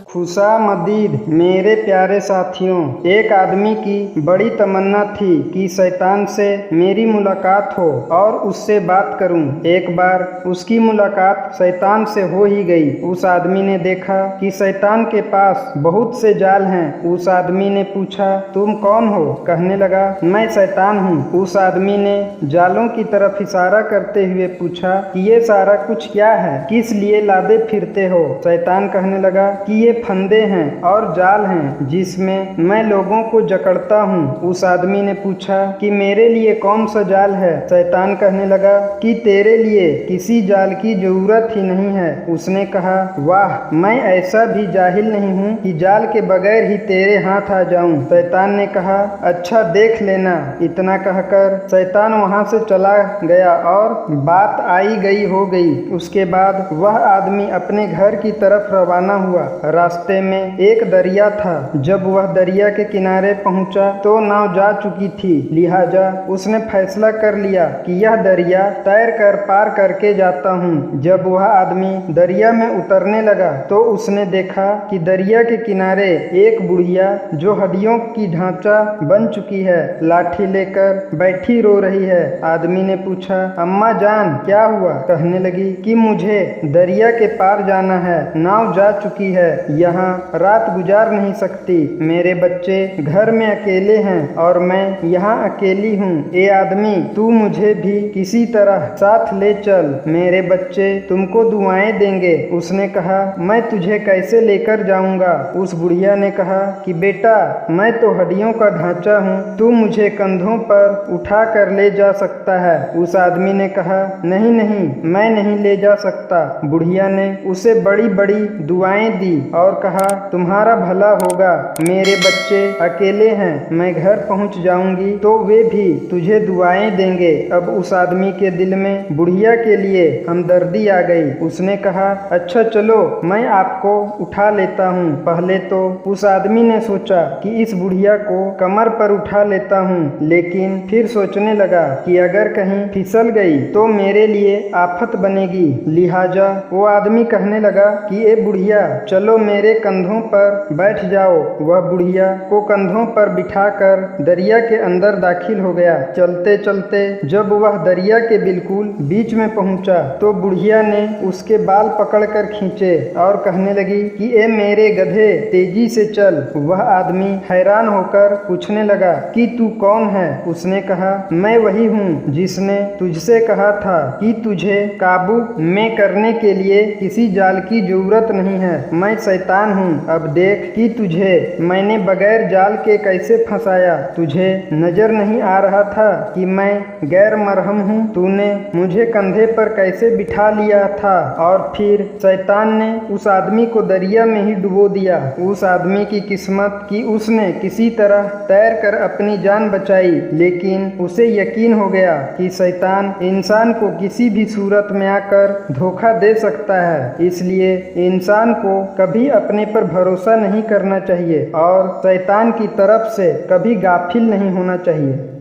खुशामदीद मेरे प्यारे साथियों, एक आदमी की बड़ी तमन्ना थी कि शैतान से मेरी मुलाकात हो और उससे बात करूं। एक बार उसकी मुलाकात शैतान से हो ही गई। उस आदमी ने देखा कि शैतान के पास बहुत से जाल हैं। उस आदमी ने पूछा, तुम कौन हो? कहने लगा, मैं शैतान हूँ। उस आदमी ने जालों की तरफ इशारा करते हुए पूछा कि ये सारा कुछ क्या है, किस लिए लादे फिरते हो? शैतान कहने लगा कि ये फंदे हैं और जाल हैं जिसमें मैं लोगों को जकड़ता हूँ। उस आदमी ने पूछा कि मेरे लिए कौन सा जाल है? शैतान कहने लगा कि तेरे लिए किसी जाल की जरूरत ही नहीं है। उसने कहा, वाह, मैं ऐसा भी जाहिल नहीं हूँ कि जाल के बगैर ही तेरे हाथ आ जाऊं। शैतान ने कहा, अच्छा देख लेना। इतना कहकर शैतान वहां से चला गया और बात आई गई हो गई। उसके बाद वह आदमी अपने घर की तरफ रवाना हुआ। रास्ते में एक दरिया था। जब वह दरिया के किनारे पहुंचा तो नाव जा चुकी थी, लिहाजा उसने फैसला कर लिया कि यह दरिया तैर कर पार करके जाता हूँ। जब वह आदमी दरिया में उतरने लगा तो उसने देखा कि दरिया के किनारे एक बुढ़िया जो हड्डियों की ढांचा बन चुकी है, लाठी लेकर बैठी रो रही है। आदमी ने पूछा, अम्मा जान क्या हुआ? कहने लगी कि मुझे दरिया के पार जाना है, नाव जा चुकी है, यहाँ रात गुजार नहीं सकती। मेरे बच्चे घर में अकेले हैं और मैं यहाँ अकेली हूँ। ए आदमी, तू मुझे भी किसी तरह साथ ले चल, मेरे बच्चे तुमको दुआएं देंगे। उसने कहा, मैं तुझे कैसे लेकर जाऊंगा? उस बुढ़िया ने कहा कि बेटा, मैं तो हड्डियों का ढांचा हूँ, तू मुझे कंधों पर उठा कर ले जा सकता है। उस आदमी ने कहा, नहीं नहीं, मैं नहीं ले जा सकता। बुढ़िया ने उसे बड़ी बड़ी दुआएं दी और कहा, तुम्हारा भला होगा, मेरे बच्चे अकेले हैं, मैं घर पहुंच जाऊंगी तो वे भी तुझे दुआएं देंगे। अब उस आदमी के दिल में बुढ़िया के लिए हमदर्दी आ गई। उसने कहा, अच्छा चलो, मैं आपको उठा लेता हूँ। पहले तो उस आदमी ने सोचा कि इस बुढ़िया को कमर पर उठा लेता हूँ, लेकिन फिर सोचने लगा कि अगर कहीं फिसल गई तो मेरे लिए आफत बनेगी। लिहाजा वो आदमी कहने लगा कि ए बुढ़िया, चलो मेरे कंधों पर बैठ जाओ। वह बुढ़िया को कंधों पर बिठाकर दरिया के अंदर दाखिल हो गया। चलते चलते जब वह दरिया के बिल्कुल बीच में पहुंचा तो बुढ़िया ने उसके बाल पकड़कर खींचे और कहने लगी कि ए मेरे गधे, तेजी से चल। वह आदमी हैरान होकर पूछने लगा कि तू कौन है? उसने कहा, मैं वही हूँ जिसने तुझसे कहा था कि तुझे काबू में करने के लिए किसी जाल की जरूरत नहीं है। मैं शैतान हूँ। अब देख कि तुझे मैंने बगैर जाल के कैसे फंसाया। तुझे नजर नहीं आ रहा था कि मैं गैर मरहम हूँ? तूने मुझे कंधे पर कैसे बिठा लिया था? और फिर शैतान ने उस आदमी को दरिया में ही डुबो दिया। उस आदमी की किस्मत कि उसने किसी तरह तैर कर अपनी जान बचाई, लेकिन उसे यकीन हो गया कि शैतान इंसान को किसी भी सूरत में आकर धोखा दे सकता है। इसलिए इंसान को कभी अपने पर भरोसा नहीं करना चाहिए और शैतान की तरफ से कभी गाफिल नहीं होना चाहिए।